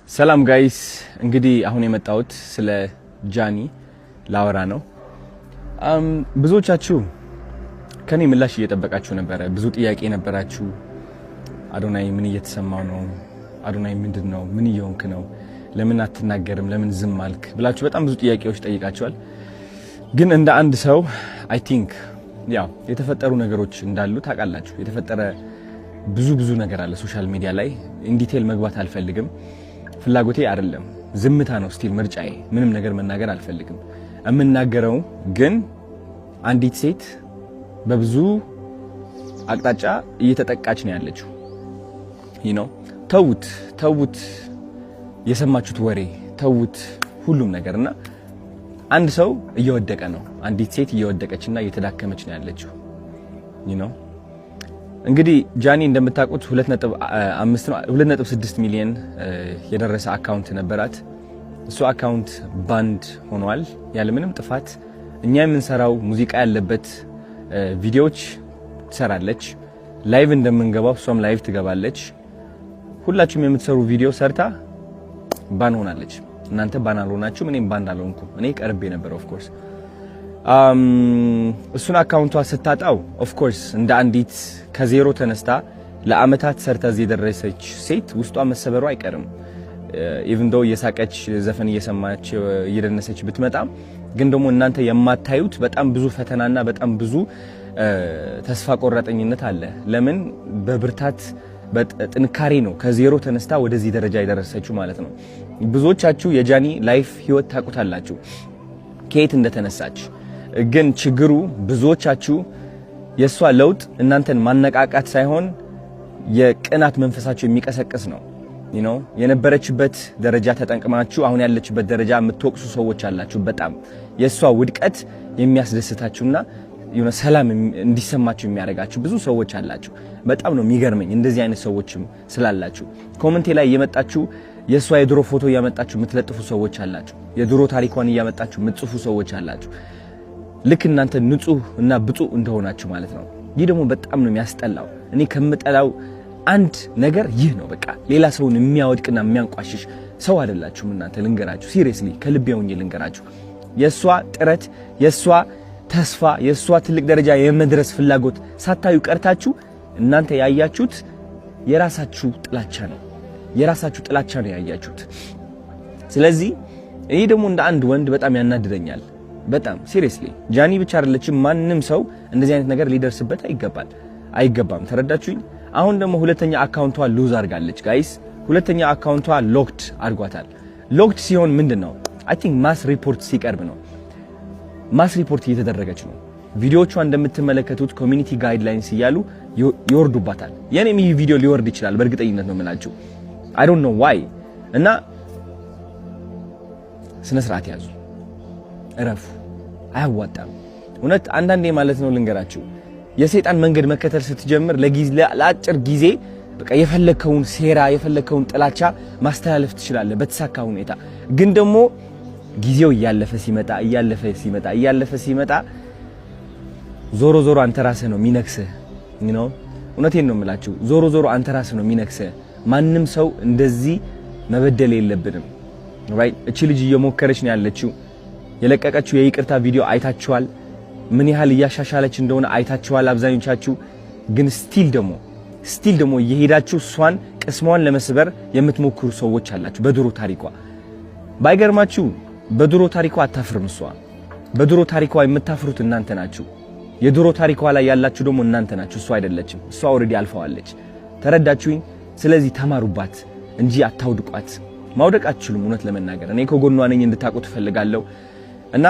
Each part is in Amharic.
ሰላም ጋይስ እንግዲህ አሁን የመጣሁት ስለ ጃኒ ላወራ ነው። ብዙዎቻችሁ ከኔ ምላሽ እየጠበቃችሁ ነበር። ብዙ ጥያቄ ነበራችሁ። አዶናይ ምን እየተሰማው ነው? አዶናይ ምንድነው? ምን እየሆንክ ነው? ለምን አትናገርም? ለምን ዝም አልክ? ብላችሁ በጣም ብዙ ጥያቄዎች ጠይቃችኋል። ግን እንደ አንድ ሰው አይ ቲንክ ያው የተፈጠሩ ነገሮች እንዳሉ ታውቃላችሁ። የተፈጠረ ብዙ ነገር አለ ሶሻል ሚዲያ ላይ። ኢን ዲቴል መግባት አልፈልግም። ፍላጎቴ አይደለም። ዝምታ ነው ስቲል ምርጫዬ። ምንም ነገር መናገር አልፈልግም። የምናገረው ግን አንዲት ሴት በብዙ አቅጣጫ እየተጠቃች ነው ያለችው። ተውት የሰማችሁት ወሬ ተውት ሁሉም ነገርና አንድ ሰው እየወደቀ ነው። አንዲት ሴት እየወደቀችና እየተዳከመች ነው ያለችው። እንግዲህ ጃኒ እንደምታውቁት 2.6 ሚሊዮን የደረሰ አካውንት ነበራት። እሱ አካውንት ባንድ ሆኗል ያለ ምንም ጥፋት። እኛ የምንሰራው ሙዚቃ ያለበት ቪዲዮዎች ትሰራለች። ላይቭ እንደምንገባው እሷም ላይቭ ትገባለች። ሁላችሁም የምትሰሩ ቪዲዮ ሰርታ ባን ሆናለች። እናንተ ባን አልሆናችሁም፣ እኔም ባን አልሆንኩም። እኔ ቀርቤ ነበር ኦፍ ኮርስ። እሱን አካውንቷ ስታጣው ኦፍ ኮርስ እንደ አንዲት ከዜሮ ተነስታ ለአመታት ሰርታ እዚህ የደረሰች ሴት ውስጧ መሰበሩ አይቀርም። ኢቭን ዶ እየሳቀች ዘፈን እየሰማች እየደነሰች ብትመጣም ግን ደግሞ እናንተ የማታዩት በጣም ብዙ ፈተናና በጣም ብዙ ተስፋ ቆራጠኝነት አለ። ለምን በብርታት በጥንካሬ ነው ከዜሮ ተነስታ ወደዚህ ደረጃ የደረሰችው ማለት ነው። ብዙዎቻችሁ የጃኒ ላይፍ ህይወት ታውቁታላችሁ ከየት እንደተነሳች። ግን ችግሩ ብዙዎቻችሁ የሷ ለውጥ እናንተን ማነቃቃት ሳይሆን የቅናት መንፈሳችሁ የሚቀሰቅስ ነው። የነበረችበት ደረጃ ተጠንቅማችሁ አሁን ያለችበት ደረጃ የምትወቅሱ ሰዎች አላችሁ። በጣም የሷ ውድቀት የሚያስደስታችሁና ሰላም እንዲሰማችሁ የሚያደርጋችሁ ብዙ ሰዎች አላችሁ። በጣም ነው የሚገርመኝ እንደዚህ አይነት ሰዎችም ስላላችሁ። ኮሜንት ላይ እየመጣችሁ የሷ የድሮ ፎቶ እያመጣችሁ የምትለጥፉ ሰዎች አላችሁ። የድሮ ታሪኳን እያመጣችሁ የምትጽፉ ሰዎች አላችሁ። ልክ እናንተ ንጹህ እና ብፁዕ እንደሆናችሁ ማለት ነው። ይህ ደግሞ በጣም ነው የሚያስጠላው። እኔ ከምጠላው አንድ ነገር ይህ ነው። በቃ ሌላ ሰውን የሚያወድቅና የሚያንቋሽሽ ሰው አይደላችሁም እናንተ። ልንገራችሁ፣ ሲሪየስሊ ከልቤ ሆኜ ልንገራችሁ። የሷ ጥረት፣ የሷ ተስፋ፣ የሷ ትልቅ ደረጃ የመድረስ ፍላጎት ሳታዩ ቀርታችሁ እናንተ ያያችሁት የራሳችሁ ጥላቻ ነው። የራሳችሁ ጥላቻ ነው ያያችሁት። ስለዚህ ይሄ ደግሞ እንደ አንድ ወንድ በጣም ያናድደኛል። በጣም ሲሪየስሊ ጃኒ ብቻ አይደለችም፣ ማንም ሰው እንደዚህ አይነት ነገር ሊደርስበት አይገባም። ተረዳችሁኝ? አሁን ደግሞ ሁለተኛ አካውንቷ ሉዝ አድርጋለች ጋይስ። ሁለተኛ አካውንቷ ሎክድ አድርጓታል። ሎክድ ሲሆን ምንድነው? አይ ቲንክ ማስ ሪፖርት ሲቀርብ ነው። ማስ ሪፖርት እየተደረገች ነው። ቪዲዮቿ እንደምትመለከቱት ኮሚኒቲ ጋይድላይንስ እያሉ ይወርዱባታል። የኔም ይህ ቪዲዮ ሊወርድ ይችላል በእርግጠኝነት ነው የምላችሁ። አይ ዶንት ኖ ዋይ። እና ስነ ስርዓት ያዙ፣ እረፉ። አያዋጣም እውነት። አንዳንዴ ማለት ነው ልንገራችሁ፣ የሰይጣን መንገድ መከተል ስትጀምር ለአጭር ጊዜ በቃ የፈለከውን ሴራ የፈለከውን ጥላቻ ማስተላለፍ ትችላለህ በተሳካ ሁኔታ። ግን ደግሞ ጊዜው እያለፈ ሲመጣ ዞሮ አንተ ራስህ ነው የሚነክስህ። እውነቴን ነው የምላችሁ፣ ዞሮ አንተ ራስህ ነው የሚነክስህ። ማንም ሰው እንደዚህ መበደል የለብንም። ራይት? እቺ ልጅ እየሞከረች ነው ያለችው። የለቀቀችው የይቅርታ ቪዲዮ አይታችኋል። ምን ያህል እያሻሻለች እንደሆነ አይታችኋል አብዛኞቻችሁ። ግን ስቲል ደግሞ እየሄዳችሁ እሷን ቅስሟን ለመስበር የምትሞክሩ ሰዎች አላችሁ በድሮ ታሪኳ። ባይገርማችሁ በድሮ ታሪኳ አታፍርም እሷ። በድሮ ታሪኳ የምታፍሩት እናንተ ናችሁ። የድሮ ታሪኳ ላይ ያላችሁ ደግሞ እናንተ ናችሁ፣ እሷ አይደለችም። እሷ ኦሬዲ አልፈዋለች። ተረዳችሁኝ? ስለዚህ ተማሩባት እንጂ አታውድቋት። ማውደቅ አትችሉም። እውነት ለመናገር እኔ ከጎኗ ነኝ እንድታውቁት ፈልጋለሁ። እና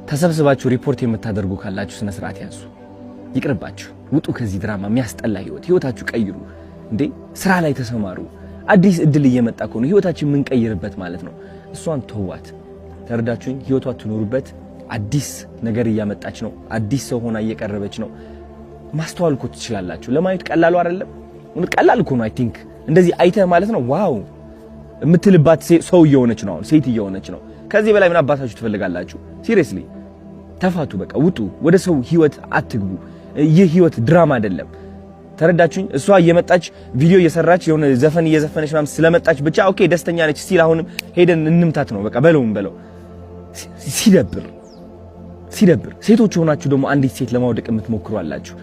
ተሰብስባችሁ ሪፖርት የምታደርጉ ካላችሁ ስነ ስርዓት ያዙ። ይቅርባችሁ፣ ውጡ ከዚህ ድራማ። የሚያስጠላ ህይወታችሁ ቀይሩ። እንዴ ስራ ላይ ተሰማሩ። አዲስ እድል እየመጣ እኮ ነው፣ ህይወታችን የምንቀይርበት ማለት ነው። እሷን ተዋት። ተረዳችሁኝ? ህይወቷ ትኖሩበት። አዲስ ነገር እያመጣች ነው። አዲስ ሰው ሆና እየቀረበች ነው። ማስተዋል እኮ ትችላላችሁ። ለማየት ቀላሉ አይደለም። ቀላል እኮ ነው። አይ ቲንክ እንደዚህ አይተህ ማለት ነው ዋው የምትልባት ሰው እየሆነች ነው። አሁን ሴት እየሆነች ነው። ከዚህ በላይ ምን አባታችሁ ትፈልጋላችሁ? ሲሪየስሊ ተፋቱ። በቃ ውጡ። ወደ ሰው ህይወት አትግቡ። ይህ ህይወት ድራማ አይደለም። ተረዳችሁኝ? እሷ እየመጣች ቪዲዮ እየሰራች የሆነ ዘፈን እየዘፈነች ምናምን ስለመጣች ብቻ ኦኬ ደስተኛ ነች ሲል አሁንም ሄደን እንምታት ነው በቃ በለው። ሲደብር ሴቶች ሆናችሁ ደግሞ አንዲት ሴት ለማውደቅ የምትሞክሩ አላችሁ።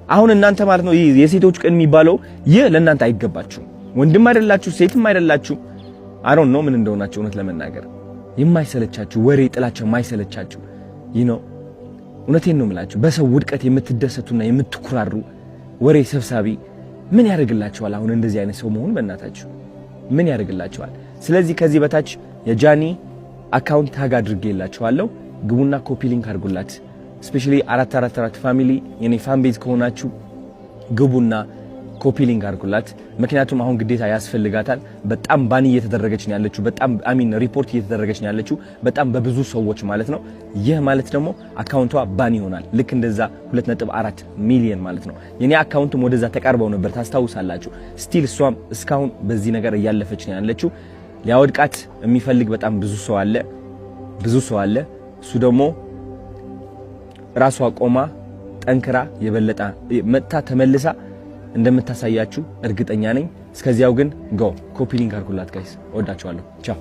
አሁን እናንተ ማለት ነው የሴቶች ቀን የሚባለው ይህ ለእናንተ አይገባችሁም። ወንድም አይደላችሁ ሴትም አይደላችሁ። አሮን ነው ምን እንደሆናችሁ እውነት ለመናገር የማይሰለቻችሁ ወሬ ጥላቸው የማይሰለቻችሁ እውነቴን ነው የምላችሁ። በሰው ውድቀት የምትደሰቱና የምትኩራሩ ወሬ ሰብሳቢ ምን ያደርግላችኋል? አሁን እንደዚህ አይነት ሰው መሆን በእናታችሁ ምን ያደርግላችኋል? ስለዚህ ከዚህ በታች የጃኒ አካውንት ታግ አድርጌላችኋለሁ። ግቡና ኮፒ ሊንክ አድርጉላት። ስፔሻሊ 444 ፋሚሊ የኔ ፋን ቤዝ ከሆናችሁ ግቡና ኮፒ ሊንክ አድርጉላት። ምክንያቱም አሁን ግዴታ ያስፈልጋታል። በጣም ባኒ እየተደረገች ነው ያለችው። በጣም ሪፖርት እየተደረገች ነው ያለችው በጣም በብዙ ሰዎች ማለት ነው። ይህ ማለት ደግሞ አካውንቷ ባኒ ይሆናል። ልክ እንደዛ 2.4 ሚሊዮን ማለት ነው። የኔ አካውንትም ወደዛ ተቃርበው ነበር ታስታውሳላችሁ። ስቲል እሷም እስካሁን በዚህ ነገር እያለፈች ነው ያለችው። ሊያወድቃት የሚፈልግ በጣም ብዙ ሰው አለ። እሱ ደግሞ ራሷ ቆማ ጠንክራ የበለጠ መጣ ተመልሳ እንደምታሳያችሁ እርግጠኛ ነኝ። እስከዚያው ግን ኮፒ ሊንክ አድርጉላት ጋይስ። ወዳችኋለሁ። ቻው